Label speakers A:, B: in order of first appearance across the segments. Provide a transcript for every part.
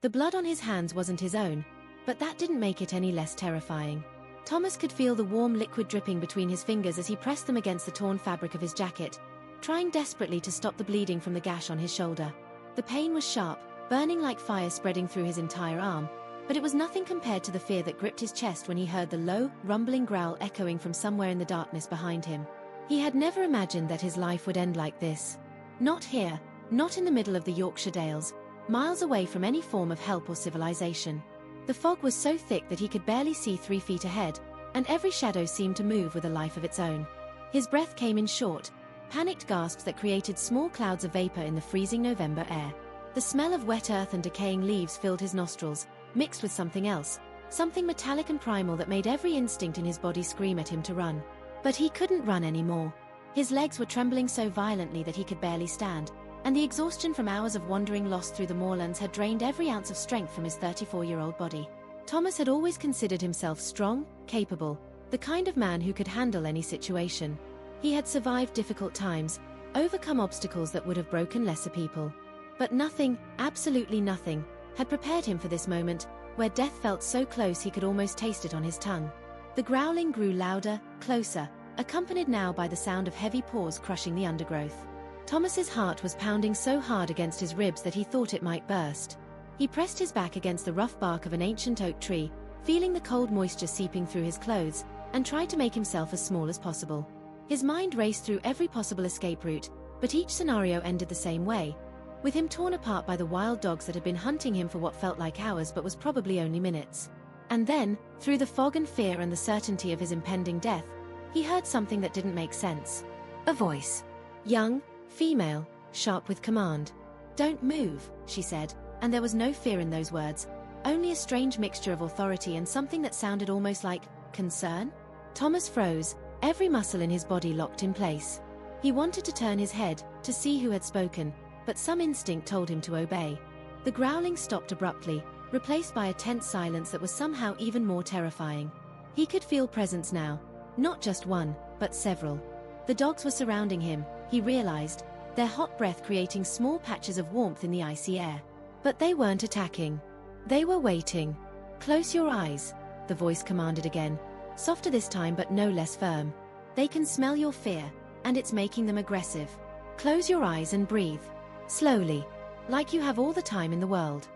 A: The blood on his hands wasn't his own, but that didn't make it any less terrifying. Thomas could feel the warm liquid dripping between his fingers as he pressed them against the torn fabric of his jacket, trying desperately to stop the bleeding from the gash on his shoulder. The pain was sharp, burning like fire spreading through his entire arm, but it was nothing compared to the fear that gripped his chest when he heard the low, rumbling growl echoing from somewhere in the darkness behind him. He had never imagined that his life would end like this. Not here, not in the middle of the Yorkshire Dales, miles away from any form of help or civilization. The fog was so thick that he could barely see 3 feet ahead, and every shadow seemed to move with a life of its own. His breath came in short, panicked gasps that created small clouds of vapor in the freezing November air. The smell of wet earth and decaying leaves filled his nostrils, mixed with something else, something metallic and primal that made every instinct in his body scream at him to run. But he couldn't run anymore. His legs were trembling so violently that he could barely stand, and the exhaustion from hours of wandering lost through the moorlands had drained every ounce of strength from his 34-year-old body. Thomas had always considered himself strong, capable, the kind of man who could handle any situation. He had survived difficult times, overcome obstacles that would have broken lesser people. But nothing, absolutely nothing, had prepared him for this moment, where death felt so close he could almost taste it on his tongue. The growling grew louder, closer, accompanied now by the sound of heavy paws crushing the undergrowth. Thomas's heart was pounding so hard against his ribs that he thought it might burst. He pressed his back against the rough bark of an ancient oak tree, feeling the cold moisture seeping through his clothes, and tried to make himself as small as possible. His mind raced through every possible escape route, but each scenario ended the same way, with him torn apart by the wild dogs that had been hunting him for what felt like hours but was probably only minutes. And then, through the fog and fear and the certainty of his impending death, he heard something that didn't make sense. A voice. Young, female, sharp with command. "Don't move," she said, and there was no fear in those words, only a strange mixture of authority and something that sounded almost like concern. Thomas froze, every muscle in his body locked in place. He wanted to turn his head, to see who had spoken, but some instinct told him to obey. The growling stopped abruptly, replaced by a tense silence that was somehow even more terrifying. He could feel presence now, not just one, but several. The dogs were surrounding him, he realized, their hot breath creating small patches of warmth in the icy air. But they weren't attacking. They were waiting. "Close your eyes," the voice commanded again, softer this time but no less firm. "They can smell your fear, and it's making them aggressive. Close your eyes and breathe. Slowly. Like you have all the time in the world."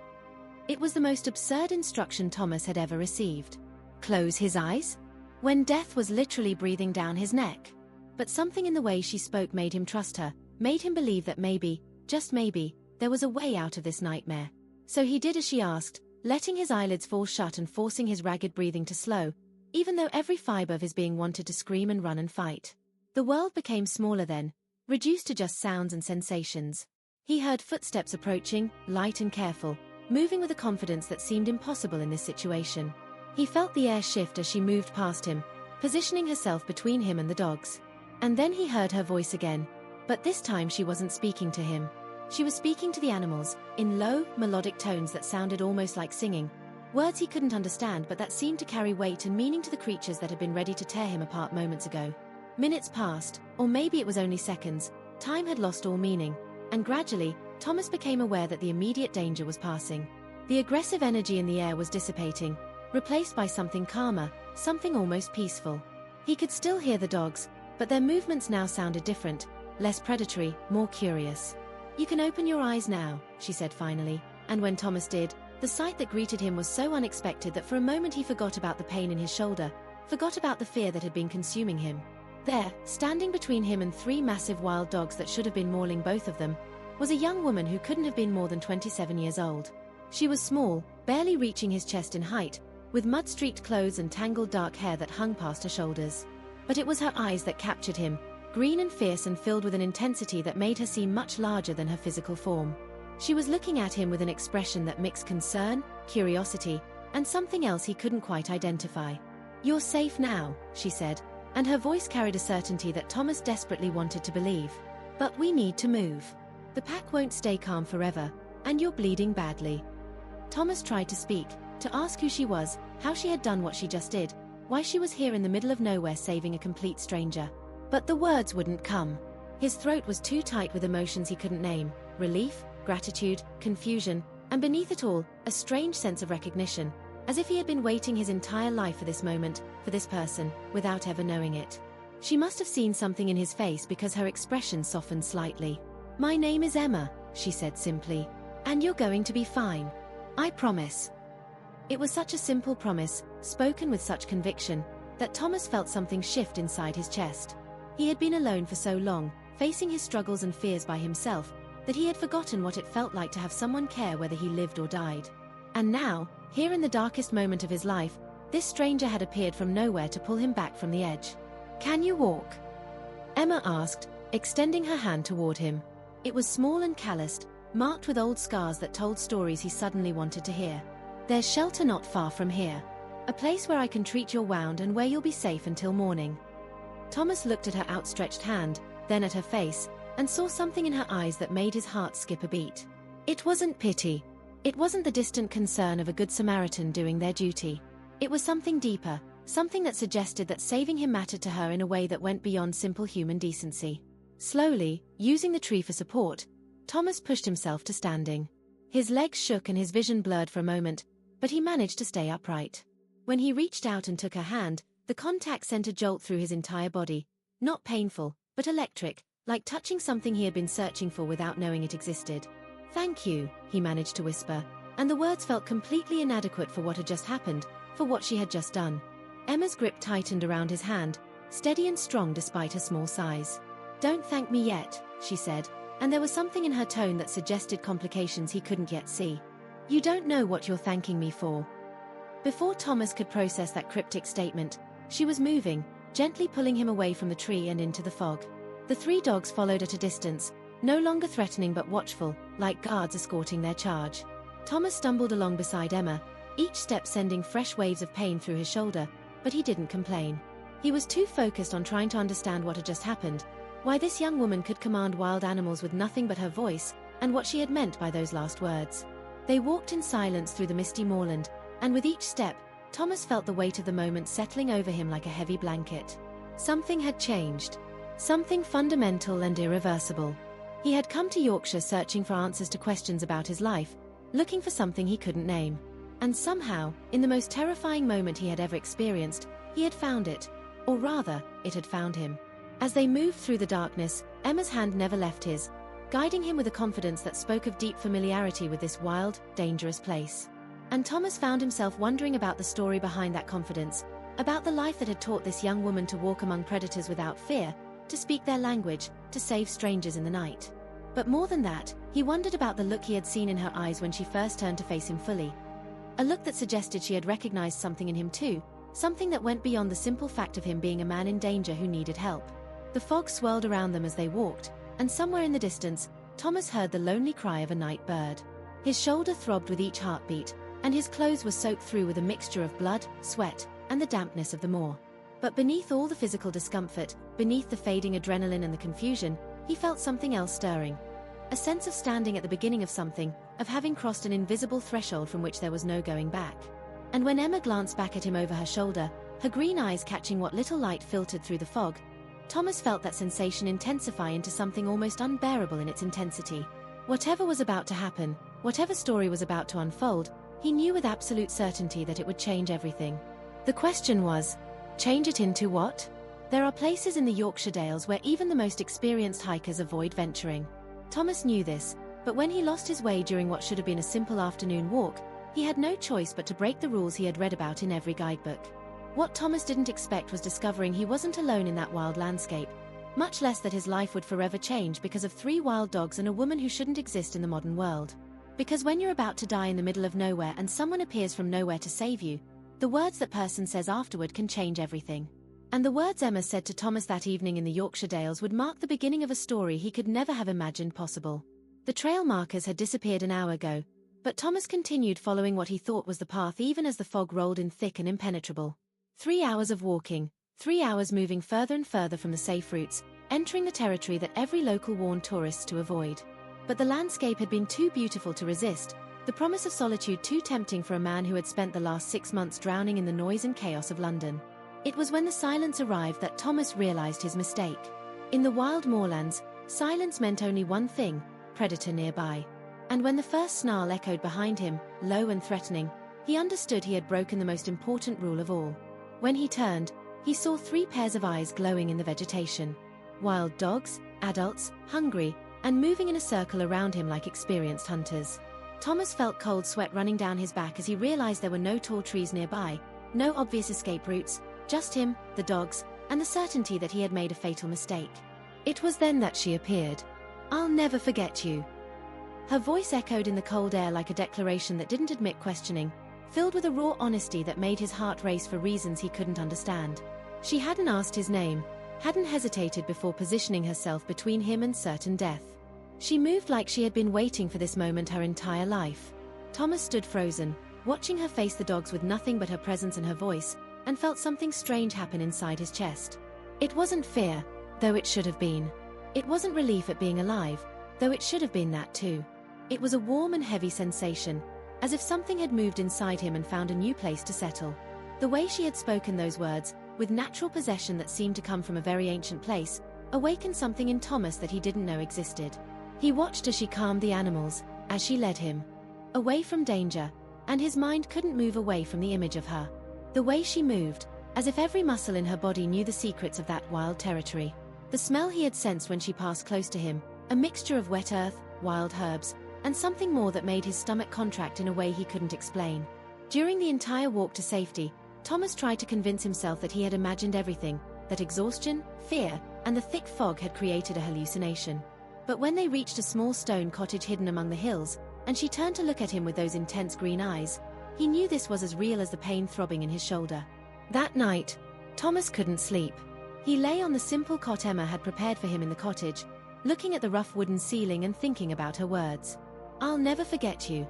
A: It was the most absurd instruction Thomas had ever received. Close his eyes? When death was literally breathing down his neck. But something in the way she spoke made him trust her, made him believe that maybe, just maybe, there was a way out of this nightmare. So he did as she asked, letting his eyelids fall shut and forcing his ragged breathing to slow, even though every fiber of his being wanted to scream and run and fight. The world became smaller then, reduced to just sounds and sensations. He heard footsteps approaching, light and careful, moving with a confidence that seemed impossible in this situation. He felt the air shift as she moved past him, positioning herself between him and the dogs. And then he heard her voice again, but this time she wasn't speaking to him. She was speaking to the animals, in low, melodic tones that sounded almost like singing. Words he couldn't understand but that seemed to carry weight and meaning to the creatures that had been ready to tear him apart moments ago. Minutes passed, or maybe it was only seconds. Time had lost all meaning, and gradually, Thomas became aware that the immediate danger was passing. The aggressive energy in the air was dissipating, replaced by something calmer, something almost peaceful. He could still hear the dogs, but their movements now sounded different, less predatory, more curious. "You can open your eyes now," she said finally, and when Thomas did, the sight that greeted him was so unexpected that for a moment he forgot about the pain in his shoulder, forgot about the fear that had been consuming him. There, standing between him and 3 massive wild dogs that should have been mauling both of them, was a young woman who couldn't have been more than 27 years old. She was small, barely reaching his chest in height, with mud-streaked clothes and tangled dark hair that hung past her shoulders. But it was her eyes that captured him, green and fierce and filled with an intensity that made her seem much larger than her physical form. She was looking at him with an expression that mixed concern, curiosity, and something else he couldn't quite identify. "You're safe now," she said, and her voice carried a certainty that Thomas desperately wanted to believe. "But we need to move. The pack won't stay calm forever, and you're bleeding badly." Thomas tried to speak, to ask who she was, how she had done what she just did, why she was here in the middle of nowhere saving a complete stranger. But the words wouldn't come. His throat was too tight with emotions he couldn't name: relief, gratitude, confusion, And beneath it all, a strange sense of recognition, as if he had been waiting his entire life for this moment, for this person, without ever knowing it. She must have seen something in his face because her expression softened slightly. "My name is Emma," she said simply. "And you're going to be fine. I promise." It was such a simple promise, spoken with such conviction, that Thomas felt something shift inside his chest. He had been alone for so long, facing his struggles and fears by himself, that he had forgotten what it felt like to have someone care whether he lived or died. And now, here in the darkest moment of his life, this stranger had appeared from nowhere to pull him back from the edge. "Can you walk?" Emma asked, extending her hand toward him. It was small and calloused, marked with old scars that told stories he suddenly wanted to hear. "There's shelter not far from here. A place where I can treat your wound and where you'll be safe until morning." Thomas looked at her outstretched hand, then at her face, and saw something in her eyes that made his heart skip a beat. It wasn't pity. It wasn't the distant concern of a good Samaritan doing their duty. It was something deeper, something that suggested that saving him mattered to her in a way that went beyond simple human decency. Slowly, using the tree for support, Thomas pushed himself to standing. His legs shook and his vision blurred for a moment, but he managed to stay upright. When he reached out and took her hand, the contact sent a jolt through his entire body, not painful, but electric, like touching something he had been searching for without knowing it existed. "Thank you," he managed to whisper, and the words felt completely inadequate for what had just happened, for what she had just done. Emma's grip tightened around his hand, steady and strong despite her small size. "Don't thank me yet," she said, and there was something in her tone that suggested complications he couldn't yet see. "You don't know what you're thanking me for." Before Thomas could process that cryptic statement, she was moving, gently pulling him away from the tree and into the fog. The three dogs followed at a distance, no longer threatening but watchful, like guards escorting their charge. Thomas stumbled along beside Emma, each step sending fresh waves of pain through his shoulder, but he didn't complain. He was too focused on trying to understand what had just happened, why this young woman could command wild animals with nothing but her voice, and what she had meant by those last words. They walked in silence through the misty moorland, and with each step, Thomas felt the weight of the moment settling over him like a heavy blanket. Something had changed. Something fundamental and irreversible. He had come to Yorkshire searching for answers to questions about his life, looking for something he couldn't name. And somehow, in the most terrifying moment he had ever experienced, he had found it. Or rather, it had found him. As they moved through the darkness, Emma's hand never left his, guiding him with a confidence that spoke of deep familiarity with this wild, dangerous place. And Thomas found himself wondering about the story behind that confidence, about the life that had taught this young woman to walk among predators without fear, to speak their language, to save strangers in the night. But more than that, he wondered about the look he had seen in her eyes when she first turned to face him fully. A look that suggested she had recognized something in him too, something that went beyond the simple fact of him being a man in danger who needed help. The fog swirled around them as they walked, and somewhere in the distance, Thomas heard the lonely cry of a night bird. His shoulder throbbed with each heartbeat, and his clothes were soaked through with a mixture of blood, sweat, and the dampness of the moor. But beneath all the physical discomfort, beneath the fading adrenaline and the confusion, he felt something else stirring. A sense of standing at the beginning of something, of having crossed an invisible threshold from which there was no going back. And when Emma glanced back at him over her shoulder, her green eyes catching what little light filtered through the fog, Thomas felt that sensation intensify into something almost unbearable in its intensity. Whatever was about to happen, whatever story was about to unfold, he knew with absolute certainty that it would change everything. The question was, change it into what? There are places in the Yorkshire Dales where even the most experienced hikers avoid venturing. Thomas knew this, but when he lost his way during what should have been a simple afternoon walk, he had no choice but to break the rules he had read about in every guidebook. What Thomas didn't expect was discovering he wasn't alone in that wild landscape, much less that his life would forever change because of 3 wild dogs and a woman who shouldn't exist in the modern world. Because when you're about to die in the middle of nowhere and someone appears from nowhere to save you, the words that person says afterward can change everything. And the words Emma said to Thomas that evening in the Yorkshire Dales would mark the beginning of a story he could never have imagined possible. The trail markers had disappeared an hour ago, but Thomas continued following what he thought was the path even as the fog rolled in thick and impenetrable. 3 hours of walking, 3 hours moving further and further from the safe routes, entering the territory that every local warned tourists to avoid. But the landscape had been too beautiful to resist, the promise of solitude too tempting for a man who had spent the last 6 months drowning in the noise and chaos of London. It was when the silence arrived that Thomas realized his mistake. In the wild moorlands, silence meant only one thing: predator nearby. And when the first snarl echoed behind him, low and threatening, he understood he had broken the most important rule of all. When he turned, he saw 3 pairs of eyes glowing in the vegetation. Wild dogs, adults, hungry, and moving in a circle around him like experienced hunters. Thomas felt cold sweat running down his back as he realized there were no tall trees nearby, no obvious escape routes, just him, the dogs, and the certainty that he had made a fatal mistake. It was then that she appeared. "I'll never forget you." Her voice echoed in the cold air like a declaration that didn't admit questioning, filled with a raw honesty that made his heart race for reasons he couldn't understand. She hadn't asked his name, hadn't hesitated before positioning herself between him and certain death. She moved like she had been waiting for this moment her entire life. Thomas stood frozen, watching her face the dogs with nothing but her presence and her voice, and felt something strange happen inside his chest. It wasn't fear, though it should have been. It wasn't relief at being alive, though it should have been that too. It was a warm and heavy sensation, as if something had moved inside him and found a new place to settle. The way she had spoken those words, with natural possession that seemed to come from a very ancient place, awakened something in Thomas that he didn't know existed. He watched as she calmed the animals, as she led him away from danger, and his mind couldn't move away from the image of her. The way she moved, as if every muscle in her body knew the secrets of that wild territory. The smell he had sensed when she passed close to him, a mixture of wet earth, wild herbs, and something more that made his stomach contract in a way he couldn't explain. During the entire walk to safety, Thomas tried to convince himself that he had imagined everything, that exhaustion, fear, and the thick fog had created a hallucination. But when they reached a small stone cottage hidden among the hills, and she turned to look at him with those intense green eyes, he knew this was as real as the pain throbbing in his shoulder. That night, Thomas couldn't sleep. He lay on the simple cot Emma had prepared for him in the cottage, looking at the rough wooden ceiling and thinking about her words. "I'll never forget you."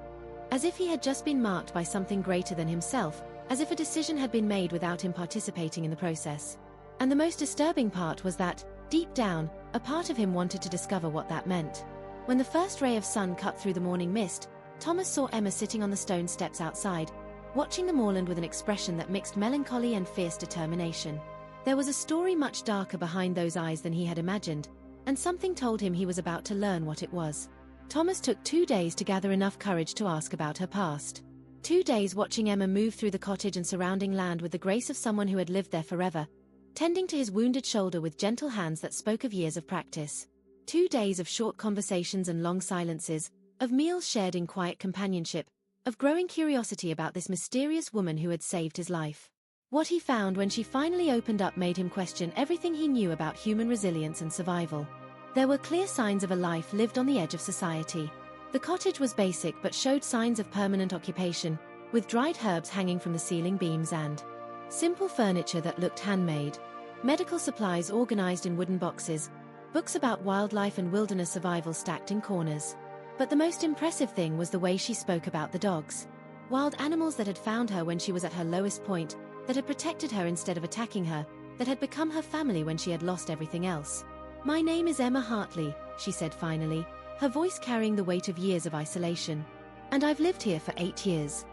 A: As if he had just been marked by something greater than himself, as if a decision had been made without him participating in the process. And the most disturbing part was that, deep down, a part of him wanted to discover what that meant. When the first ray of sun cut through the morning mist, Thomas saw Emma sitting on the stone steps outside, watching the moorland with an expression that mixed melancholy and fierce determination. There was a story much darker behind those eyes than he had imagined, and something told him he was about to learn what it was. Thomas took 2 days to gather enough courage to ask about her past. 2 days watching Emma move through the cottage and surrounding land with the grace of someone who had lived there forever, tending to his wounded shoulder with gentle hands that spoke of years of practice. 2 days of short conversations and long silences, of meals shared in quiet companionship, of growing curiosity about this mysterious woman who had saved his life. What he found when she finally opened up made him question everything he knew about human resilience and survival. There were clear signs of a life lived on the edge of society. The cottage was basic but showed signs of permanent occupation, with dried herbs hanging from the ceiling beams and simple furniture that looked handmade. Medical supplies organized in wooden boxes, books about wildlife and wilderness survival stacked in corners. But the most impressive thing was the way she spoke about the dogs. Wild animals that had found her when she was at her lowest point, that had protected her instead of attacking her, that had become her family when she had lost everything else. "My name is Emma Hartley," she said finally, her voice carrying the weight of years of isolation. "And I've lived here for 8 years.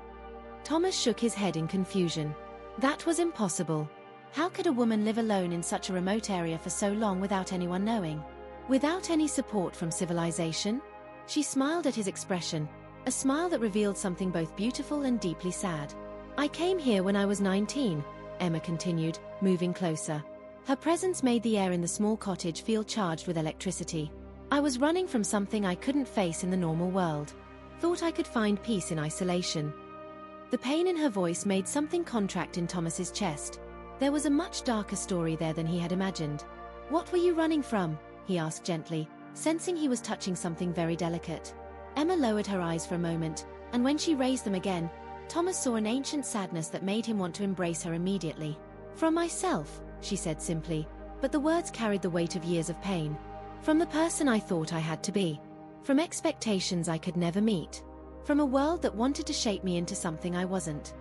A: Thomas shook his head in confusion. That was impossible. How could a woman live alone in such a remote area for so long without anyone knowing? Without any support from civilization? She smiled at his expression, a smile that revealed something both beautiful and deeply sad. "I came here when I was 19, Emma continued, moving closer. Her presence made the air in the small cottage feel charged with electricity. "I was running from something I couldn't face in the normal world. Thought I could find peace in isolation." The pain in her voice made something contract in Thomas's chest. There was a much darker story there than he had imagined. "What were you running from?" he asked gently, sensing he was touching something very delicate. Emma lowered her eyes for a moment, and when she raised them again, Thomas saw an ancient sadness that made him want to embrace her immediately. "From myself," she said simply, but the words carried the weight of years of pain. "From the person I thought I had to be. From expectations I could never meet. From a world that wanted to shape me into something I wasn't."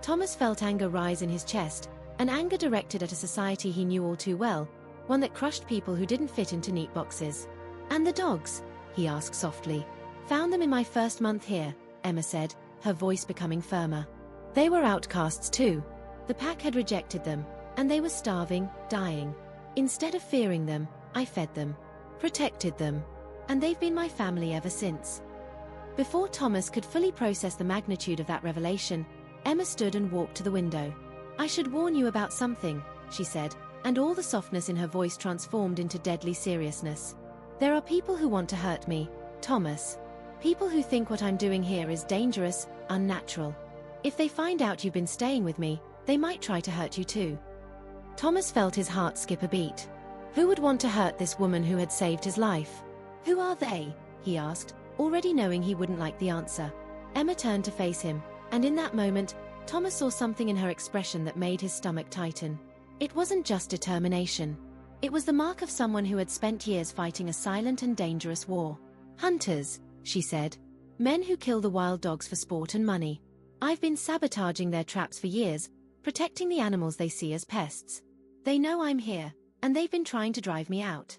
A: Thomas felt anger rise in his chest, an anger directed at a society he knew all too well, one that crushed people who didn't fit into neat boxes. "And the dogs?" he asked softly. "Found them in my first month here," Emma said, her voice becoming firmer. "They were outcasts too. The pack had rejected them, and they were starving, dying. Instead of fearing them, I fed them, protected them, and they've been my family ever since." Before Thomas could fully process the magnitude of that revelation, Emma stood and walked to the window. "I should warn you about something," she said, and all the softness in her voice transformed into deadly seriousness. "There are people who want to hurt me, Thomas. People who think what I'm doing here is dangerous, unnatural. If they find out you've been staying with me, they might try to hurt you too." Thomas felt his heart skip a beat. Who would want to hurt this woman who had saved his life? "Who are they?" he asked, already knowing he wouldn't like the answer. Emma turned to face him, and in that moment, Thomas saw something in her expression that made his stomach tighten. It wasn't just determination. It was the mark of someone who had spent years fighting a silent and dangerous war. "Hunters," she said. "Men who kill the wild dogs for sport and money. I've been sabotaging their traps for years, protecting the animals they see as pests. They know I'm here, and they've been trying to drive me out."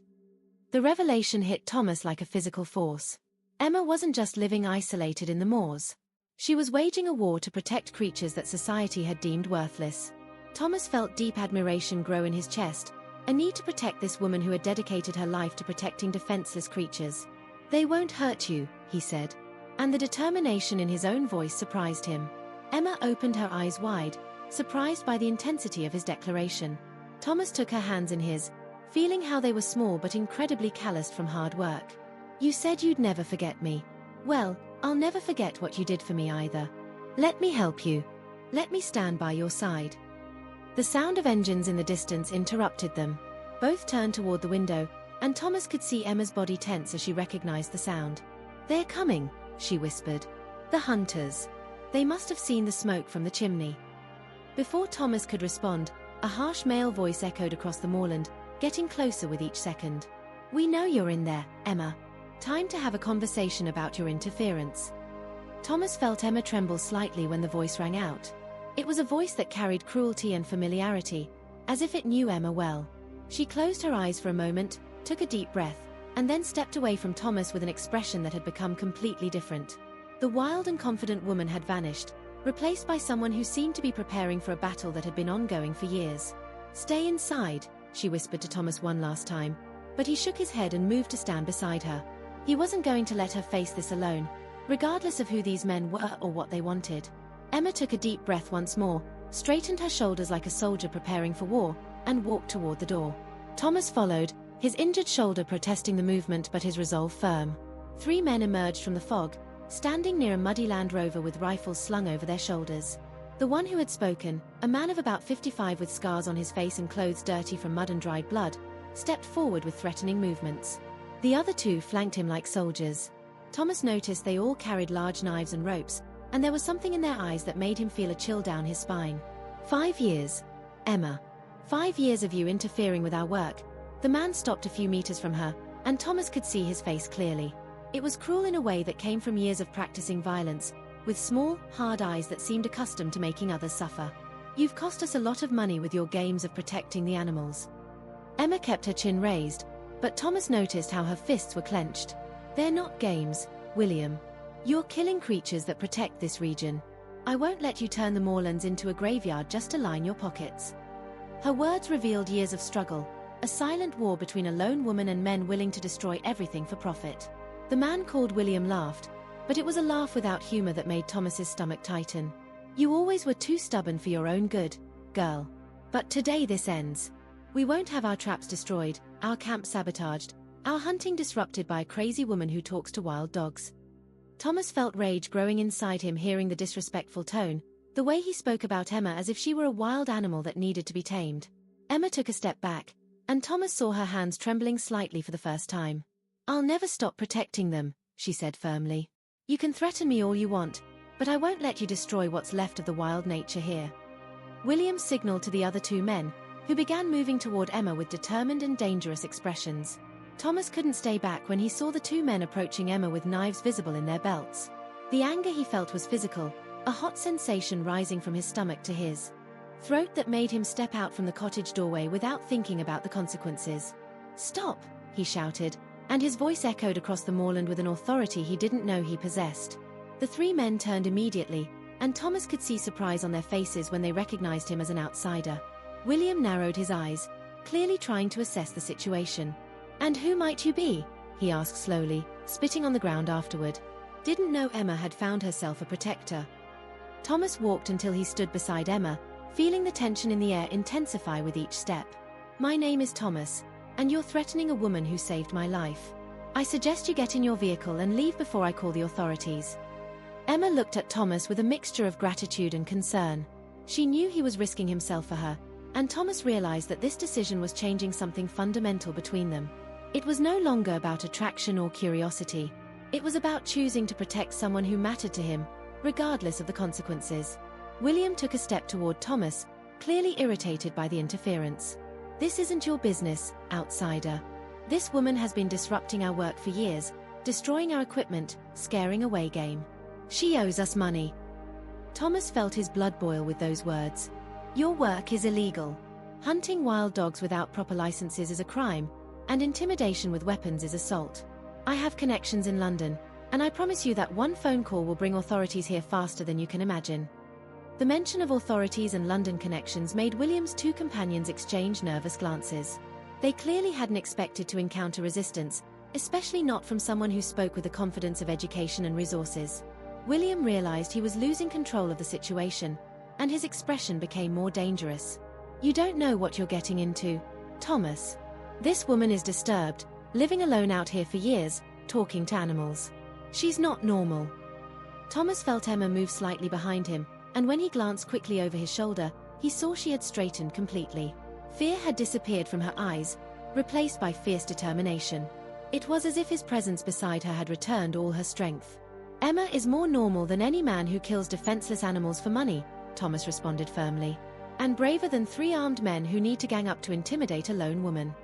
A: The revelation hit Thomas like a physical force. Emma wasn't just living isolated in the moors. She was waging a war to protect creatures that society had deemed worthless. Thomas felt deep admiration grow in his chest, a need to protect this woman who had dedicated her life to protecting defenseless creatures. "They won't hurt you," he said, and the determination in his own voice surprised him. Emma opened her eyes wide, surprised by the intensity of his declaration. Thomas took her hands in his, feeling how they were small but incredibly calloused from hard work. "You said you'd never forget me. Well, I'll never forget what you did for me either. Let me help you. Let me stand by your side." The sound of engines in the distance interrupted them. Both turned toward the window, and Thomas could see Emma's body tense as she recognized the sound. "They're coming," she whispered. "The hunters. They must have seen the smoke from the chimney." Before Thomas could respond, a harsh male voice echoed across the moorland, getting closer with each second. "We know you're in there, Emma. Time to have a conversation about your interference." Thomas felt Emma tremble slightly when the voice rang out. It was a voice that carried cruelty and familiarity, as if it knew Emma well. She closed her eyes for a moment, took a deep breath, and then stepped away from Thomas with an expression that had become completely different. The wild and confident woman had vanished, replaced by someone who seemed to be preparing for a battle that had been ongoing for years. "Stay inside," she whispered to Thomas one last time, but he shook his head and moved to stand beside her. He wasn't going to let her face this alone, regardless of who these men were or what they wanted. Emma took a deep breath once more, straightened her shoulders like a soldier preparing for war, and walked toward the door. Thomas followed, his injured shoulder protesting the movement but his resolve firm. 3 men emerged from the fog, standing near a muddy Land Rover with rifles slung over their shoulders. The one who had spoken, a man of about 55 with scars on his face and clothes dirty from mud and dried blood, stepped forward with threatening movements. The other 2 flanked him like soldiers. Thomas noticed they all carried large knives and ropes, and there was something in their eyes that made him feel a chill down his spine. 5 years. Emma. 5 years of you interfering with our work." The man stopped a few meters from her, and Thomas could see his face clearly. It was cruel in a way that came from years of practicing violence, with small, hard eyes that seemed accustomed to making others suffer. "You've cost us a lot of money with your games of protecting the animals." Emma kept her chin raised, but Thomas noticed how her fists were clenched. "They're not games, William. You're killing creatures that protect this region. I won't let you turn the moorlands into a graveyard just to line your pockets." Her words revealed years of struggle, a silent war between a lone woman and men willing to destroy everything for profit. The man called William laughed, but it was a laugh without humor that made Thomas's stomach tighten. "You always were too stubborn for your own good, girl. But today this ends. We won't have our traps destroyed, our camp sabotaged, our hunting disrupted by a crazy woman who talks to wild dogs." Thomas felt rage growing inside him hearing the disrespectful tone, the way he spoke about Emma as if she were a wild animal that needed to be tamed. Emma took a step back, and Thomas saw her hands trembling slightly for the first time. "I'll never stop protecting them," she said firmly. "You can threaten me all you want, but I won't let you destroy what's left of the wild nature here." William signaled to the other 2 men, who began moving toward Emma with determined and dangerous expressions. Thomas couldn't stay back when he saw the 2 men approaching Emma with knives visible in their belts. The anger he felt was physical, a hot sensation rising from his stomach to his throat that made him step out from the cottage doorway without thinking about the consequences. "Stop!" he shouted, and his voice echoed across the moorland with an authority he didn't know he possessed. The 3 men turned immediately, and Thomas could see surprise on their faces when they recognized him as an outsider. William narrowed his eyes, clearly trying to assess the situation. "And who might you be?" he asked slowly, spitting on the ground afterward. Didn't know Emma had found herself a protector. Thomas walked until he stood beside Emma, feeling the tension in the air intensify with each step. My name is Thomas, and you're threatening a woman who saved my life. I suggest you get in your vehicle and leave before I call the authorities. Emma looked at Thomas with a mixture of gratitude and concern. She knew he was risking himself for her, and Thomas realized that this decision was changing something fundamental between them. It was no longer about attraction or curiosity. It was about choosing to protect someone who mattered to him, regardless of the consequences. William took a step toward Thomas, clearly irritated by the interference. This isn't your business, outsider. This woman has been disrupting our work for years, destroying our equipment, scaring away game. She owes us money. Thomas felt his blood boil with those words. Your work is illegal. Hunting wild dogs without proper licenses is a crime, and intimidation with weapons is assault. I have connections in London, and I promise you that one phone call will bring authorities here faster than you can imagine. The mention of authorities and London connections made William's two companions exchange nervous glances. They clearly hadn't expected to encounter resistance, especially not from someone who spoke with the confidence of education and resources. William realized he was losing control of the situation, and his expression became more dangerous. You don't know what you're getting into, Thomas. This woman is disturbed, living alone out here for years, talking to animals. She's not normal. Thomas felt Emma move slightly behind him, and when he glanced quickly over his shoulder, he saw she had straightened completely. Fear had disappeared from her eyes, replaced by fierce determination. It was as if his presence beside her had returned all her strength. Emma is more normal than any man who kills defenseless animals for money, Thomas responded firmly. And braver than three armed men who need to gang up to intimidate a lone woman.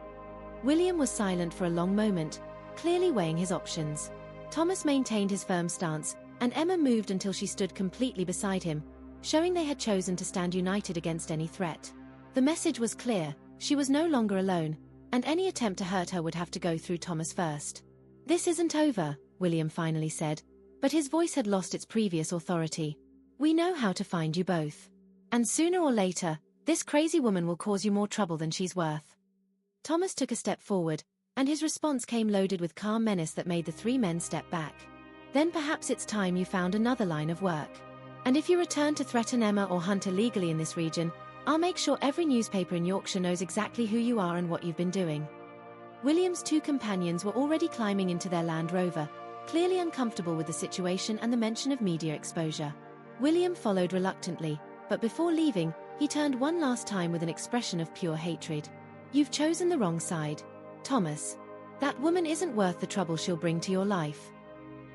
A: William was silent for a long moment, clearly weighing his options. Thomas maintained his firm stance, and Emma moved until she stood completely beside him, showing they had chosen to stand united against any threat. The message was clear: she was no longer alone, and any attempt to hurt her would have to go through Thomas first. This isn't over, William finally said, but his voice had lost its previous authority. We know how to find you both. And sooner or later, this crazy woman will cause you more trouble than she's worth. Thomas took a step forward, and his response came loaded with calm menace that made the three men step back. Then perhaps it's time you found another line of work. And if you return to threaten Emma or hunt illegally in this region, I'll make sure every newspaper in Yorkshire knows exactly who you are and what you've been doing. William's two companions were already climbing into their Land Rover, clearly uncomfortable with the situation and the mention of media exposure. William followed reluctantly, but before leaving, he turned one last time with an expression of pure hatred. You've chosen the wrong side, Thomas. That woman isn't worth the trouble she'll bring to your life.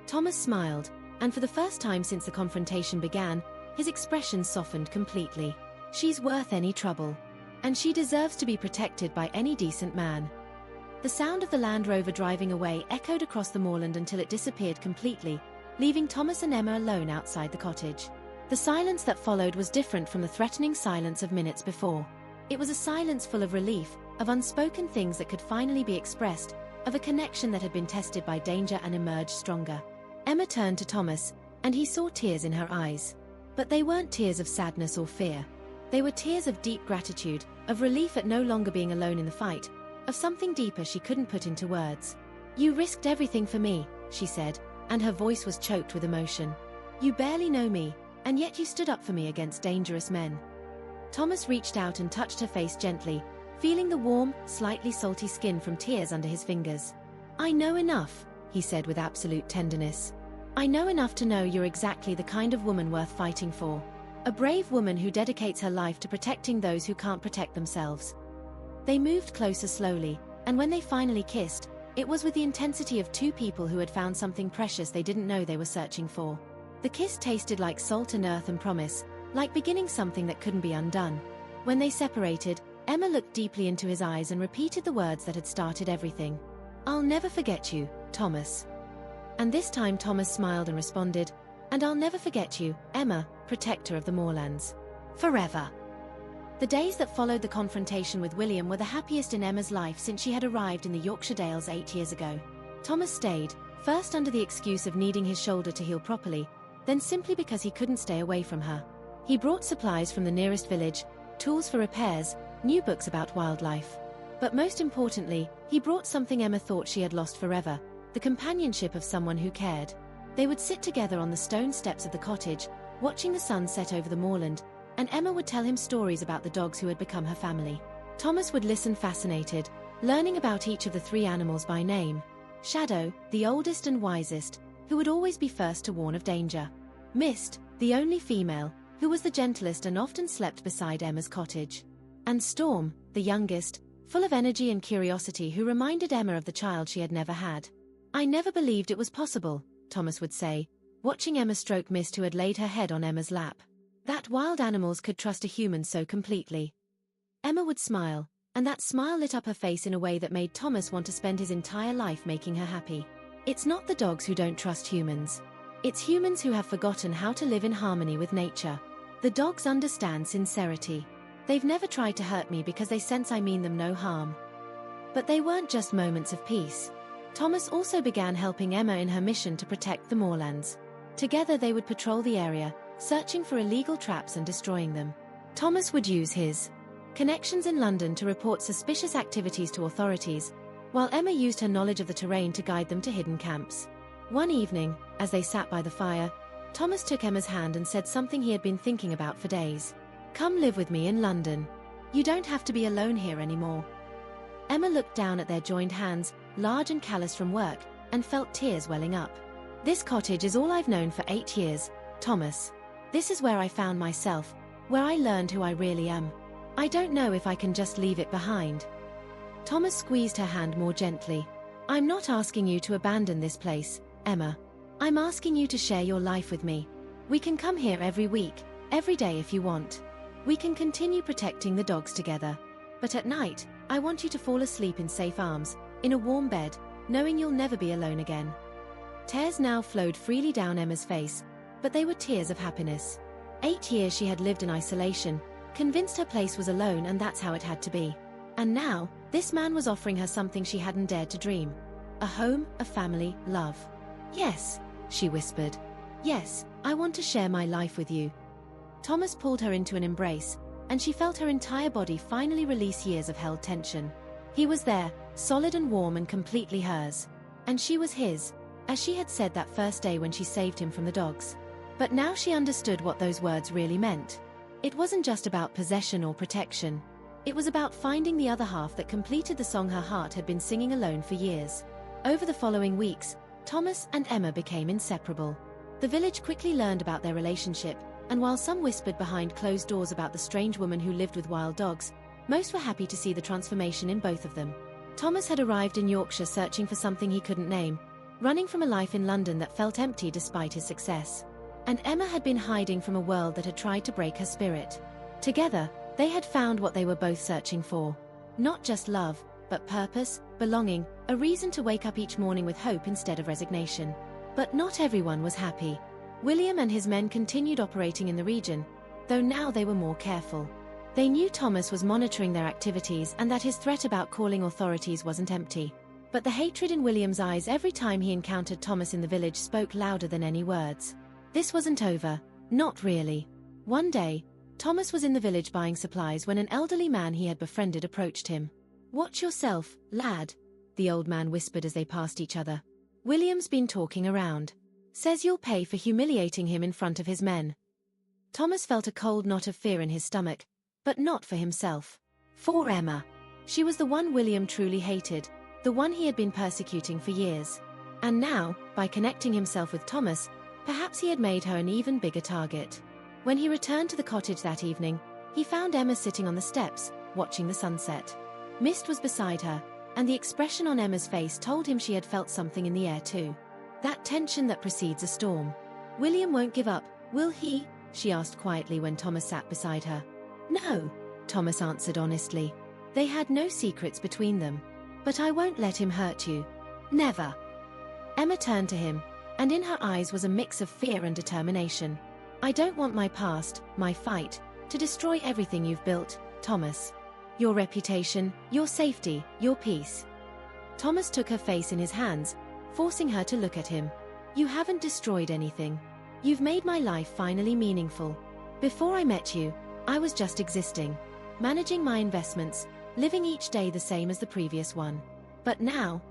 A: Thomas smiled, and for the first time since the confrontation began, his expression softened completely. She's worth any trouble. And she deserves to be protected by any decent man. The sound of the Land Rover driving away echoed across the moorland until it disappeared completely, leaving Thomas and Emma alone outside the cottage. The silence that followed was different from the threatening silence of minutes before. It was a silence full of relief, of unspoken things that could finally be expressed, of a connection that had been tested by danger and emerged stronger. Emma turned to Thomas, and he saw tears in her eyes. But they weren't tears of sadness or fear. They were tears of deep gratitude, of relief at no longer being alone in the fight, of something deeper she couldn't put into words. You risked everything for me, she said, and her voice was choked with emotion. You barely know me, and yet you stood up for me against dangerous men. Thomas reached out and touched her face gently, feeling the warm, slightly salty skin from tears under his fingers. I know enough, he said with absolute tenderness. I know enough to know you're exactly the kind of woman worth fighting for. A brave woman who dedicates her life to protecting those who can't protect themselves. They moved closer slowly, and when they finally kissed, it was with the intensity of two people who had found something precious they didn't know they were searching for. The kiss tasted like salt and earth and promise, like beginning something that couldn't be undone. When they separated, Emma looked deeply into his eyes and repeated the words that had started everything. I'll never forget you, Thomas. And this time Thomas smiled and responded, and I'll never forget you, Emma, protector of the moorlands. Forever. The days that followed the confrontation with William were the happiest in Emma's life since she had arrived in the Yorkshire Dales 8 years ago. Thomas stayed, first under the excuse of needing his shoulder to heal properly, then simply because he couldn't stay away from her. He brought supplies from the nearest village, tools for repairs, new books about wildlife. But most importantly, he brought something Emma thought she had lost forever, the companionship of someone who cared. They would sit together on the stone steps of the cottage, watching the sun set over the moorland, and Emma would tell him stories about the dogs who had become her family. Thomas would listen fascinated, learning about each of the three animals by name. Shadow, the oldest and wisest, who would always be first to warn of danger. Mist, the only female, who was the gentlest and often slept beside Emma's cottage. And Storm, the youngest, full of energy and curiosity, who reminded Emma of the child she had never had. "I never believed it was possible," Thomas would say, watching Emma stroke Mist, who had laid her head on Emma's lap. "That wild animals could trust a human so completely." Emma would smile, and that smile lit up her face in a way that made Thomas want to spend his entire life making her happy. It's not the dogs who don't trust humans. It's humans who have forgotten how to live in harmony with nature. The dogs understand sincerity. They've never tried to hurt me because they sense I mean them no harm. But they weren't just moments of peace. Thomas also began helping Emma in her mission to protect the moorlands. Together they would patrol the area, searching for illegal traps and destroying them. Thomas would use his connections in London to report suspicious activities to authorities, while Emma used her knowledge of the terrain to guide them to hidden camps. One evening, as they sat by the fire, Thomas took Emma's hand and said something he had been thinking about for days. "Come live with me in London. You don't have to be alone here anymore." Emma looked down at their joined hands, large and callous from work, and felt tears welling up. "This cottage is all I've known for 8 years, Thomas. This is where I found myself, where I learned who I really am. I don't know if I can just leave it behind." Thomas squeezed her hand more gently. "I'm not asking you to abandon this place, Emma. I'm asking you to share your life with me. We can come here every week, every day if you want. We can continue protecting the dogs together. But at night, I want you to fall asleep in safe arms, in a warm bed, knowing you'll never be alone again." Tears now flowed freely down Emma's face, but they were tears of happiness. 8 years she had lived in isolation, convinced her place was alone and that's how it had to be. And now, this man was offering her something she hadn't dared to dream. A home, a family, love. "Yes," she whispered. "Yes, I want to share my life with you." Thomas pulled her into an embrace, and she felt her entire body finally release years of held tension. He was there, solid and warm and completely hers. And she was his, as she had said that first day when she saved him from the dogs. But now she understood what those words really meant. It wasn't just about possession or protection. It was about finding the other half that completed the song her heart had been singing alone for years. Over the following weeks, Thomas and Emma became inseparable. The village quickly learned about their relationship, and while some whispered behind closed doors about the strange woman who lived with wild dogs, most were happy to see the transformation in both of them. Thomas had arrived in Yorkshire searching for something he couldn't name, running from a life in London that felt empty despite his success. And Emma had been hiding from a world that had tried to break her spirit. Together, they had found what they were both searching for. Not just love, but purpose, belonging, a reason to wake up each morning with hope instead of resignation. But not everyone was happy. William and his men continued operating in the region, though now they were more careful. They knew Thomas was monitoring their activities and that his threat about calling authorities wasn't empty. But the hatred in William's eyes every time he encountered Thomas in the village spoke louder than any words. This wasn't over, not really. One day, Thomas was in the village buying supplies when an elderly man he had befriended approached him. "Watch yourself, lad," the old man whispered as they passed each other. "William's been talking around. Says you'll pay for humiliating him in front of his men." Thomas felt a cold knot of fear in his stomach, but not for himself. For Emma. She was the one William truly hated, the one he had been persecuting for years. And now, by connecting himself with Thomas, perhaps he had made her an even bigger target. When he returned to the cottage that evening, he found Emma sitting on the steps, watching the sunset. Mist was beside her, and the expression on Emma's face told him she had felt something in the air too. That tension that precedes a storm. "William won't give up, will he?" she asked quietly when Thomas sat beside her. "No," Thomas answered honestly. They had no secrets between them. "But I won't let him hurt you. Never." Emma turned to him, and in her eyes was a mix of fear and determination. "I don't want my past, my fight, to destroy everything you've built, Thomas. Your reputation, your safety, your peace." Thomas took her face in his hands, forcing her to look at him. "You haven't destroyed anything. You've made my life finally meaningful. Before I met you, I was just existing, managing my investments, living each day the same as the previous one. But now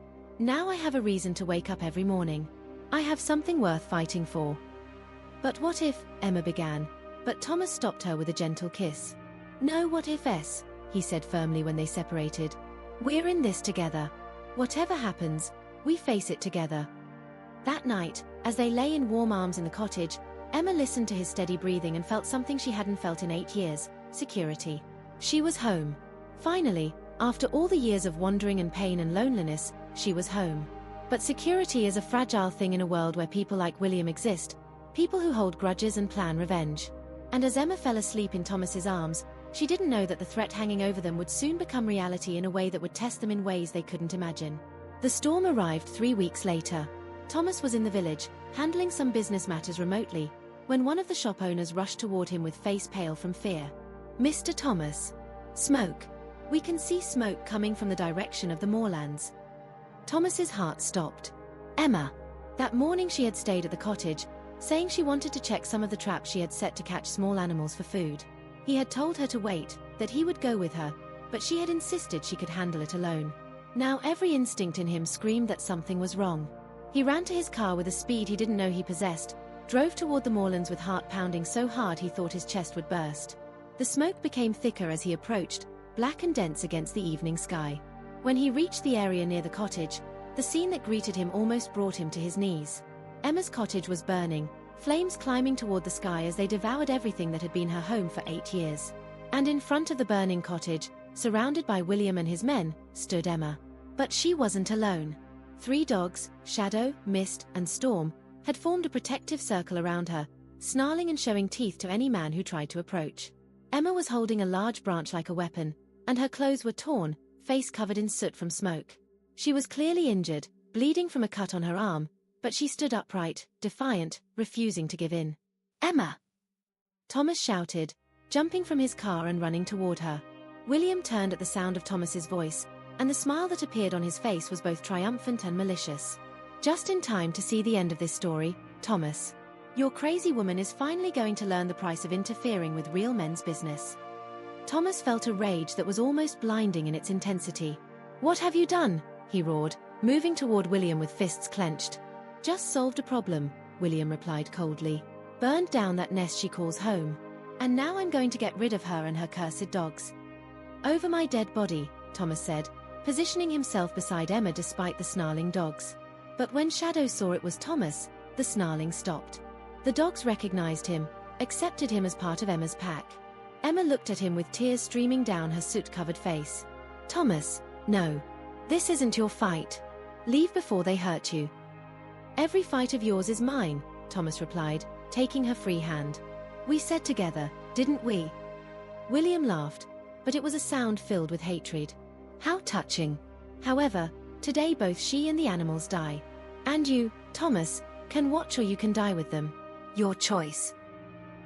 A: I have a reason to wake up every morning. I have something worth fighting for. But what if, Emma began, but Thomas stopped her with a gentle kiss. No what ifs, he said firmly when they separated. We're in this together. Whatever happens, we face it together. That night, as they lay in warm arms in the cottage, Emma listened to his steady breathing and felt something she hadn't felt in 8 years, security. She was home. Finally, after all the years of wandering and pain and loneliness, she was home. But security is a fragile thing in a world where people like William exist, people who hold grudges and plan revenge. And as Emma fell asleep in Thomas's arms, she didn't know that the threat hanging over them would soon become reality in a way that would test them in ways they couldn't imagine. The storm arrived 3 weeks later. Thomas was in the village, handling some business matters remotely, when one of the shop owners rushed toward him with face pale from fear. Mr. Thomas. Smoke. We can see smoke coming from the direction of the moorlands. Thomas's heart stopped. Emma. That morning she had stayed at the cottage, saying she wanted to check some of the traps she had set to catch small animals for food. He had told her to wait, that he would go with her, but she had insisted she could handle it alone. Now every instinct in him screamed that something was wrong. He ran to his car with a speed he didn't know he possessed, drove toward the moorlands with heart pounding so hard he thought his chest would burst. The smoke became thicker as he approached, black and dense against the evening sky. When he reached the area near the cottage, the scene that greeted him almost brought him to his knees. Emma's cottage was burning, flames climbing toward the sky as they devoured everything that had been her home for 8 years. And in front of the burning cottage, surrounded by William and his men, stood Emma. But she wasn't alone. 3 dogs, Shadow, Mist, and Storm, had formed a protective circle around her, snarling and showing teeth to any man who tried to approach. Emma was holding a large branch like a weapon, and her clothes were torn, face covered in soot from smoke. She was clearly injured, bleeding from a cut on her arm, but she stood upright, defiant, refusing to give in. Emma! Thomas shouted, jumping from his car and running toward her. William turned at the sound of Thomas's voice, and the smile that appeared on his face was both triumphant and malicious. Just in time to see the end of this story, Thomas. Your crazy woman is finally going to learn the price of interfering with real men's business. Thomas felt a rage that was almost blinding in its intensity. What have you done? He roared, moving toward William with fists clenched. Just solved a problem, William replied coldly. Burned down that nest she calls home. And now I'm going to get rid of her and her cursed dogs. Over my dead body, Thomas said, positioning himself beside Emma despite the snarling dogs. But when Shadow saw it was Thomas, the snarling stopped. The dogs recognized him, accepted him as part of Emma's pack. Emma looked at him with tears streaming down her soot-covered face. Thomas, no. This isn't your fight. Leave before they hurt you. Every fight of yours is mine, Thomas replied, taking her free hand. We said together, didn't we? William laughed, but it was a sound filled with hatred. How touching. However, today both she and the animals die. And you, Thomas, can watch or you can die with them. Your choice.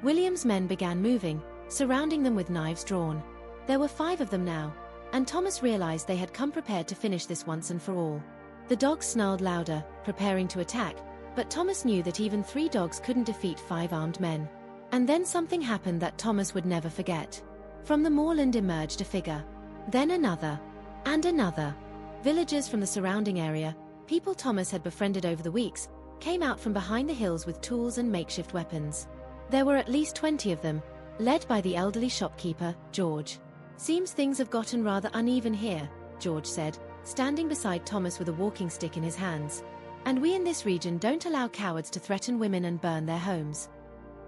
A: William's men began moving, surrounding them with knives drawn. There were 5 of them now, and Thomas realized they had come prepared to finish this once and for all. The dogs snarled louder, preparing to attack, but Thomas knew that even 3 dogs couldn't defeat 5 armed men. And then something happened that Thomas would never forget. From the moorland emerged a figure. Then another. And another. Villagers from the surrounding area, people Thomas had befriended over the weeks, came out from behind the hills with tools and makeshift weapons. There were at least 20 of them, led by the elderly shopkeeper, George. Seems things have gotten rather uneven here, George said, standing beside Thomas with a walking stick in his hands. And we in this region don't allow cowards to threaten women and burn their homes.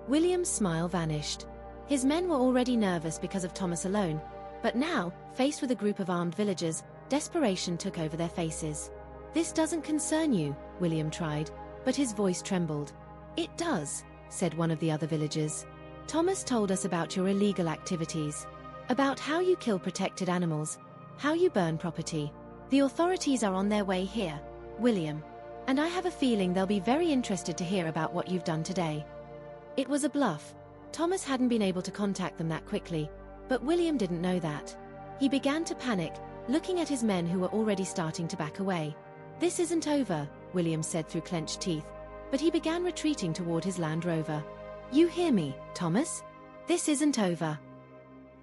A: William's smile vanished. His men were already nervous because of Thomas alone, but now, faced with a group of armed villagers, desperation took over their faces. This doesn't concern you, William tried, but his voice trembled. It does, said one of the other villagers. Thomas told us about your illegal activities. About how you kill protected animals, how you burn property. The authorities are on their way here, William. And I have a feeling they'll be very interested to hear about what you've done today. It was a bluff. Thomas hadn't been able to contact them that quickly, but William didn't know that. He began to panic, looking at his men who were already starting to back away. This isn't over, William said through clenched teeth, but he began retreating toward his Land Rover. You hear me, Thomas? This isn't over.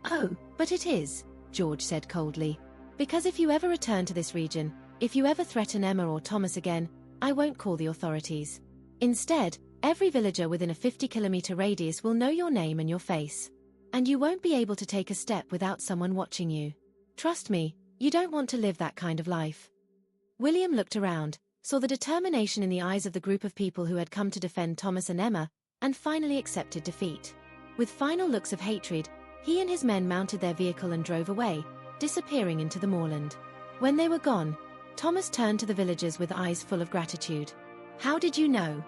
A: Oh, but it is, George said coldly. Because if you ever return to this region, if you ever threaten Emma or Thomas again, I won't call the authorities. Instead, every villager within a 50-kilometer radius will know your name and your face. And you won't be able to take a step without someone watching you. Trust me, you don't want to live that kind of life." William looked around, saw the determination in the eyes of the group of people who had come to defend Thomas and Emma, and finally accepted defeat. With final looks of hatred, he and his men mounted their vehicle and drove away, disappearing into the moorland. When they were gone, Thomas turned to the villagers with eyes full of gratitude. "How did you know?"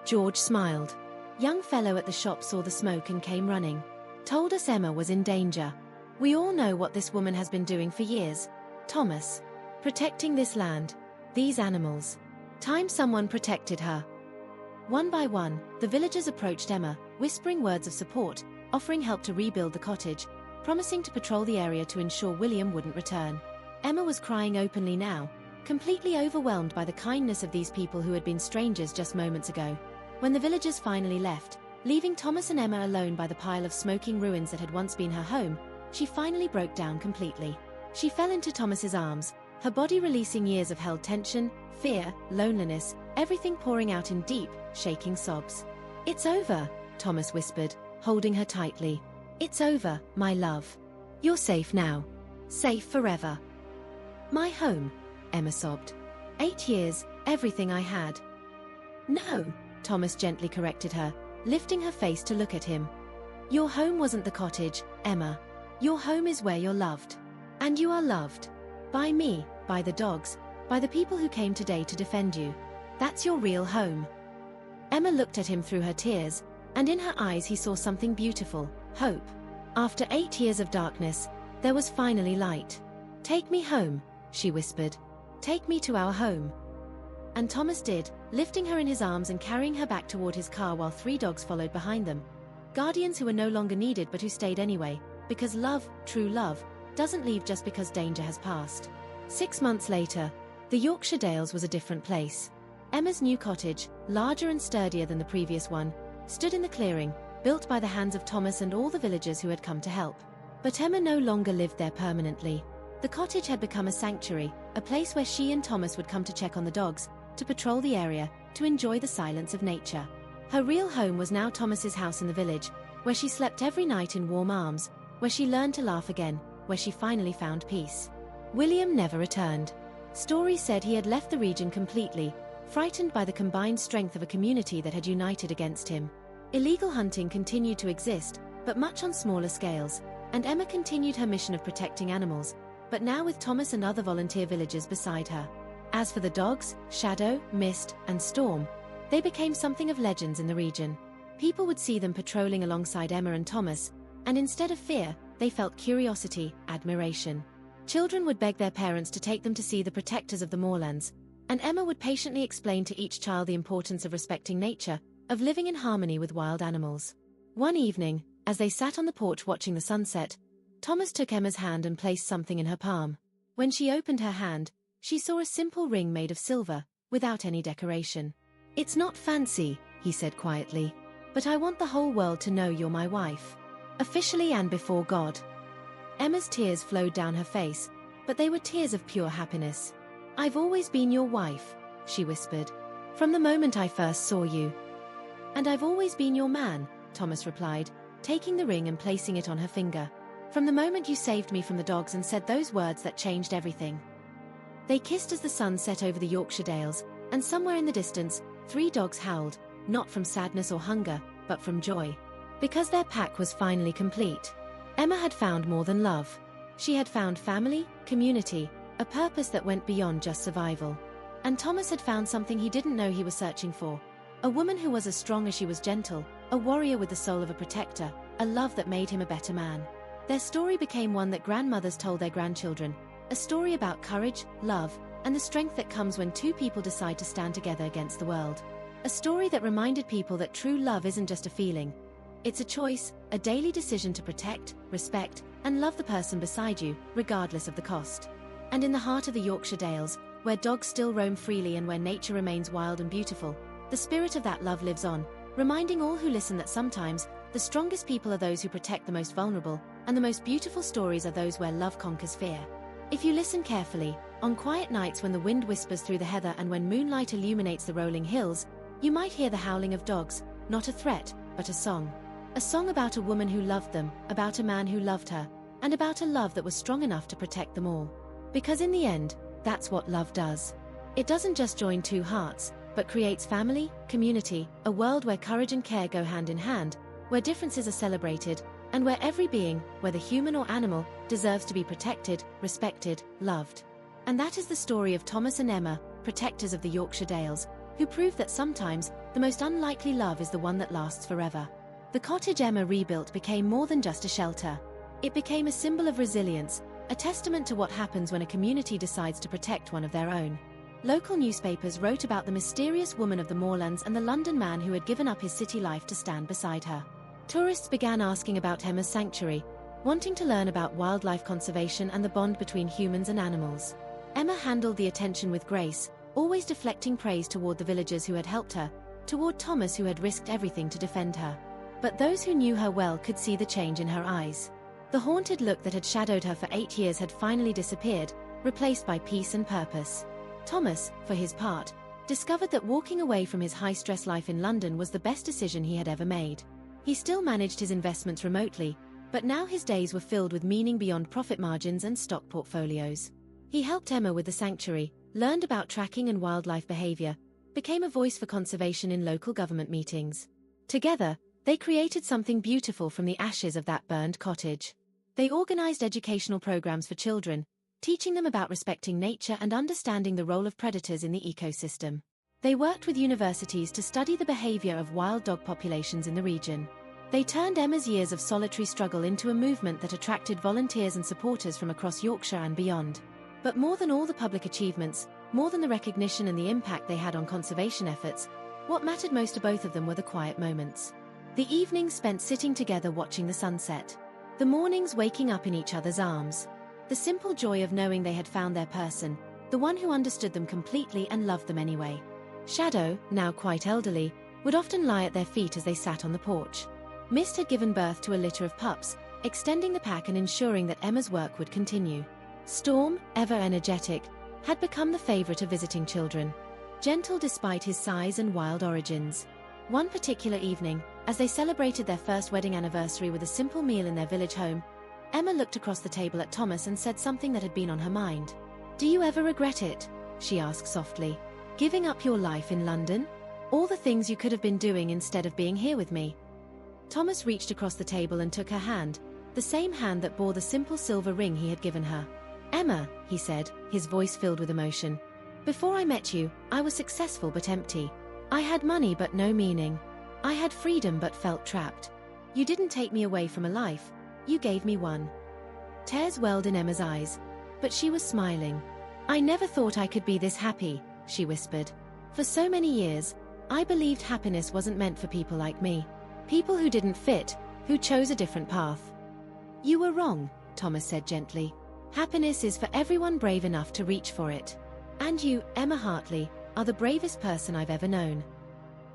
A: George smiled. "Young fellow at the shop saw the smoke and came running. Told us Emma was in danger. We all know what this woman has been doing for years, Thomas. Protecting this land, these animals. Time someone protected her." One by one, the villagers approached Emma, whispering words of support, offering help to rebuild the cottage, promising to patrol the area to ensure William wouldn't return. Emma was crying openly now, completely overwhelmed by the kindness of these people who had been strangers just moments ago. When the villagers finally left, leaving Thomas and Emma alone by the pile of smoking ruins that had once been her home, she finally broke down completely. She fell into Thomas's arms, her body releasing years of held tension, fear, loneliness, everything pouring out in deep, shaking sobs. "It's over," Thomas whispered, holding her tightly. "It's over, my love. You're safe now. Safe forever." "My home," Emma sobbed. 8 years, everything I had." "No," Thomas gently corrected her, lifting her face to look at him. "Your home wasn't the cottage, Emma. Your home is where you're loved. And you are loved. By me, by the dogs, by the people who came today to defend you. That's your real home." Emma looked at him through her tears, and in her eyes he saw something beautiful, hope. After 8 years of darkness, there was finally light. "Take me home," she whispered. "Take me to our home." And Thomas did, lifting her in his arms and carrying her back toward his car while 3 dogs followed behind them. Guardians who were no longer needed but who stayed anyway, because love, true love, doesn't leave just because danger has passed. 6 months later, the Yorkshire Dales was a different place. Emma's new cottage, larger and sturdier than the previous one, stood in the clearing, built by the hands of Thomas and all the villagers who had come to help. But Emma no longer lived there permanently. The cottage had become a sanctuary, a place where she and Thomas would come to check on the dogs, to patrol the area, to enjoy the silence of nature. Her real home was now Thomas's house in the village, where she slept every night in warm arms, where she learned to laugh again, where she finally found peace. William never returned. Stories said he had left the region completely, frightened by the combined strength of a community that had united against him. Illegal hunting continued to exist, but much on smaller scales, and Emma continued her mission of protecting animals, but now with Thomas and other volunteer villagers beside her. As for the dogs, Shadow, Mist, and Storm, they became something of legends in the region. People would see them patrolling alongside Emma and Thomas, and instead of fear, they felt curiosity, admiration. Children would beg their parents to take them to see the protectors of the moorlands, and Emma would patiently explain to each child the importance of respecting nature, of living in harmony with wild animals. One evening, as they sat on the porch watching the sunset, Thomas took Emma's hand and placed something in her palm. When she opened her hand, she saw a simple ring made of silver, without any decoration. "It's not fancy," he said quietly, "but I want the whole world to know you're my wife. Officially and before God." Emma's tears flowed down her face, but they were tears of pure happiness. "I've always been your wife," she whispered, "from the moment I first saw you." "And I've always been your man," Thomas replied, taking the ring and placing it on her finger. "From the moment you saved me from the dogs and said those words that changed everything." They kissed as the sun set over the Yorkshire Dales, and somewhere in the distance, 3 dogs howled, not from sadness or hunger, but from joy. Because their pack was finally complete. Emma had found more than love. She had found family, community, a purpose that went beyond just survival. And Thomas had found something he didn't know he was searching for. A woman who was as strong as she was gentle, a warrior with the soul of a protector, a love that made him a better man. Their story became one that grandmothers told their grandchildren, a story about courage, love, and the strength that comes when 2 people decide to stand together against the world. A story that reminded people that true love isn't just a feeling. It's a choice, a daily decision to protect, respect, and love the person beside you, regardless of the cost. And in the heart of the Yorkshire Dales, where dogs still roam freely and where nature remains wild and beautiful, the spirit of that love lives on, reminding all who listen that sometimes, the strongest people are those who protect the most vulnerable, and the most beautiful stories are those where love conquers fear. If you listen carefully, on quiet nights when the wind whispers through the heather and when moonlight illuminates the rolling hills, you might hear the howling of dogs, not a threat, but a song. A song about a woman who loved them, about a man who loved her, and about a love that was strong enough to protect them all. Because in the end, that's what love does. It doesn't just join two hearts, but creates family, community, a world where courage and care go hand in hand, where differences are celebrated, and where every being, whether human or animal, deserves to be protected, respected, loved. And that is the story of Thomas and Emma, protectors of the Yorkshire Dales, who prove that sometimes, the most unlikely love is the one that lasts forever. The cottage Emma rebuilt became more than just a shelter. It became a symbol of resilience, a testament to what happens when a community decides to protect one of their own. Local newspapers wrote about the mysterious woman of the moorlands and the London man who had given up his city life to stand beside her. Tourists began asking about Emma's sanctuary, wanting to learn about wildlife conservation and the bond between humans and animals. Emma handled the attention with grace, always deflecting praise toward the villagers who had helped her, toward Thomas who had risked everything to defend her. But those who knew her well could see the change in her eyes. The haunted look that had shadowed her for 8 years had finally disappeared, replaced by peace and purpose. Thomas, for his part, discovered that walking away from his high-stress life in London was the best decision he had ever made. He still managed his investments remotely, but now his days were filled with meaning beyond profit margins and stock portfolios. He helped Emma with the sanctuary, learned about tracking and wildlife behavior, became a voice for conservation in local government meetings. Together, they created something beautiful from the ashes of that burned cottage. They organized educational programs for children, teaching them about respecting nature and understanding the role of predators in the ecosystem. They worked with universities to study the behavior of wild dog populations in the region. They turned Emma's years of solitary struggle into a movement that attracted volunteers and supporters from across Yorkshire and beyond. But more than all the public achievements, more than the recognition and the impact they had on conservation efforts, what mattered most to both of them were the quiet moments. The evenings spent sitting together watching the sunset. The mornings waking up in each other's arms. The simple joy of knowing they had found their person, the one who understood them completely and loved them anyway. Shadow, now quite elderly, would often lie at their feet as they sat on the porch. Mist had given birth to a litter of pups, extending the pack and ensuring that Emma's work would continue. Storm, ever energetic, had become the favorite of visiting children, gentle despite his size and wild origins. One particular evening, as they celebrated their first wedding anniversary with a simple meal in their village home, Emma looked across the table at Thomas and said something that had been on her mind. "Do you ever regret it?" she asked softly. "Giving up your life in London? All the things you could have been doing instead of being here with me?" Thomas reached across the table and took her hand, the same hand that bore the simple silver ring he had given her. "Emma," he said, his voice filled with emotion. "Before I met you, I was successful but empty. I had money but no meaning. I had freedom but felt trapped. You didn't take me away from a life, you gave me one." Tears welled in Emma's eyes, but she was smiling. "I never thought I could be this happy," she whispered. "For so many years, I believed happiness wasn't meant for people like me. People who didn't fit, who chose a different path." "You were wrong," Thomas said gently. "Happiness is for everyone brave enough to reach for it. And you, Emma Hartley, are the bravest person I've ever known."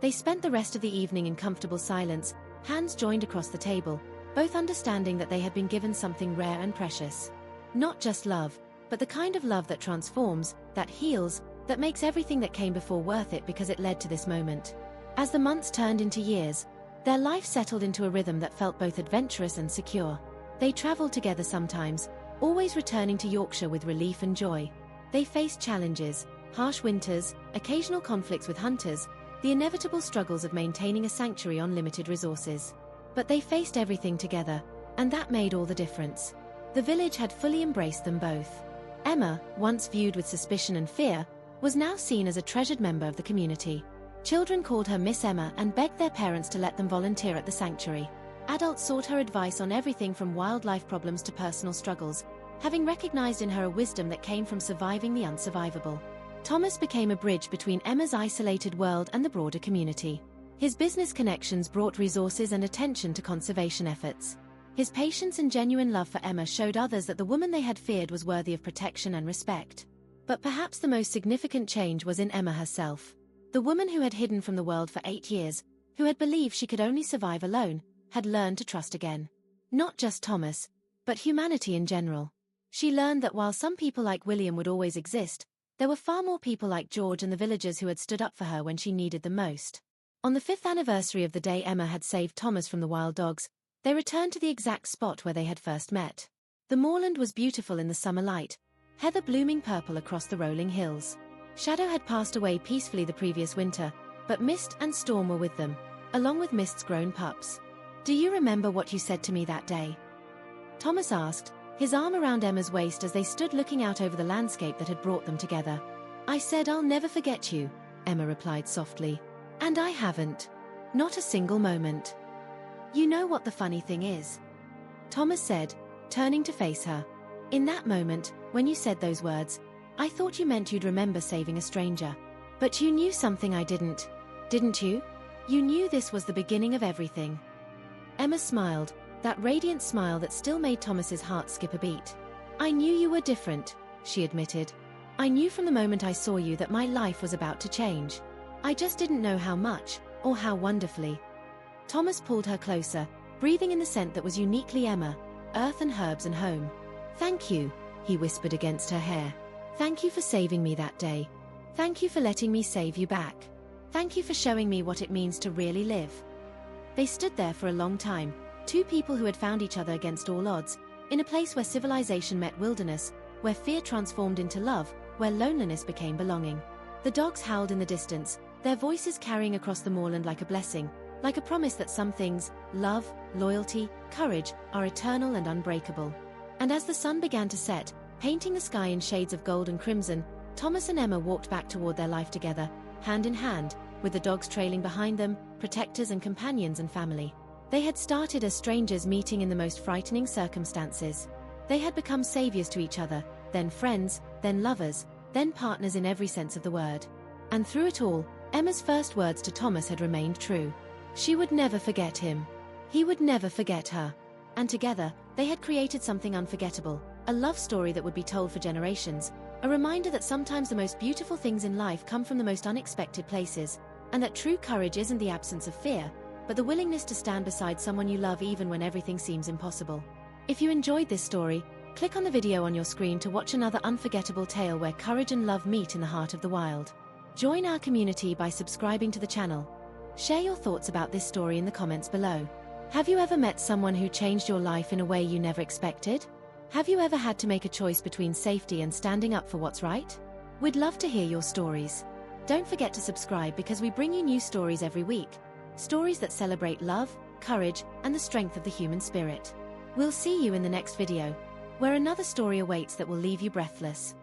A: They spent the rest of the evening in comfortable silence, hands joined across the table, both understanding that they had been given something rare and precious. Not just love, but the kind of love that transforms, that heals, that makes everything that came before worth it because it led to this moment. As the months turned into years, their life settled into a rhythm that felt both adventurous and secure. They traveled together sometimes, always returning to Yorkshire with relief and joy. They faced challenges, harsh winters, occasional conflicts with hunters, the inevitable struggles of maintaining a sanctuary on limited resources. But they faced everything together, and that made all the difference. The village had fully embraced them both. Emma, once viewed with suspicion and fear, was now seen as a treasured member of the community. Children called her Miss Emma and begged their parents to let them volunteer at the sanctuary. Adults sought her advice on everything from wildlife problems to personal struggles, having recognized in her a wisdom that came from surviving the unsurvivable. Thomas became a bridge between Emma's isolated world and the broader community. His business connections brought resources and attention to conservation efforts. His patience and genuine love for Emma showed others that the woman they had feared was worthy of protection and respect. But perhaps the most significant change was in Emma herself. The woman who had hidden from the world for 8 years, who had believed she could only survive alone, had learned to trust again. Not just Thomas, but humanity in general. She learned that while some people like William would always exist, there were far more people like George and the villagers who had stood up for her when she needed them most. On the 5th anniversary of the day Emma had saved Thomas from the wild dogs, they returned to the exact spot where they had first met. The moorland was beautiful in the summer light, heather blooming purple across the rolling hills. Shadow had passed away peacefully the previous winter, but Mist and Storm were with them, along with Mist's grown pups. "Do you remember what you said to me that day?" Thomas asked, his arm around Emma's waist as they stood looking out over the landscape that had brought them together. "I said I'll never forget you," Emma replied softly. "And I haven't. Not a single moment." "You know what the funny thing is?" Thomas said, turning to face her. "In that moment, when you said those words, I thought you meant you'd remember saving a stranger. But you knew something I didn't. Didn't you? You knew this was the beginning of everything." Emma smiled, that radiant smile that still made Thomas's heart skip a beat. "I knew you were different," she admitted. "I knew from the moment I saw you that my life was about to change. I just didn't know how much, or how wonderfully." Thomas pulled her closer, breathing in the scent that was uniquely Emma, earth and herbs and home. "Thank you," he whispered against her hair. "Thank you for saving me that day. Thank you for letting me save you back. Thank you for showing me what it means to really live." They stood there for a long time, two people who had found each other against all odds, in a place where civilization met wilderness, where fear transformed into love, where loneliness became belonging. The dogs howled in the distance, their voices carrying across the moorland like a blessing, like a promise that some things, love, loyalty, courage, are eternal and unbreakable. And as the sun began to set, painting the sky in shades of gold and crimson, Thomas and Emma walked back toward their life together, hand in hand, with the dogs trailing behind them, protectors and companions and family. They had started as strangers meeting in the most frightening circumstances. They had become saviors to each other, then friends, then lovers, then partners in every sense of the word. And through it all, Emma's first words to Thomas had remained true. She would never forget him. He would never forget her. And together, they had created something unforgettable, a love story that would be told for generations, a reminder that sometimes the most beautiful things in life come from the most unexpected places, and that true courage isn't the absence of fear, but the willingness to stand beside someone you love even when everything seems impossible. If you enjoyed this story, click on the video on your screen to watch another unforgettable tale where courage and love meet in the heart of the wild. Join our community by subscribing to the channel. Share your thoughts about this story in the comments below. Have you ever met someone who changed your life in a way you never expected? Have you ever had to make a choice between safety and standing up for what's right? We'd love to hear your stories. Don't forget to subscribe because we bring you new stories every week. Stories that celebrate love, courage, and the strength of the human spirit. We'll see you in the next video, where another story awaits that will leave you breathless.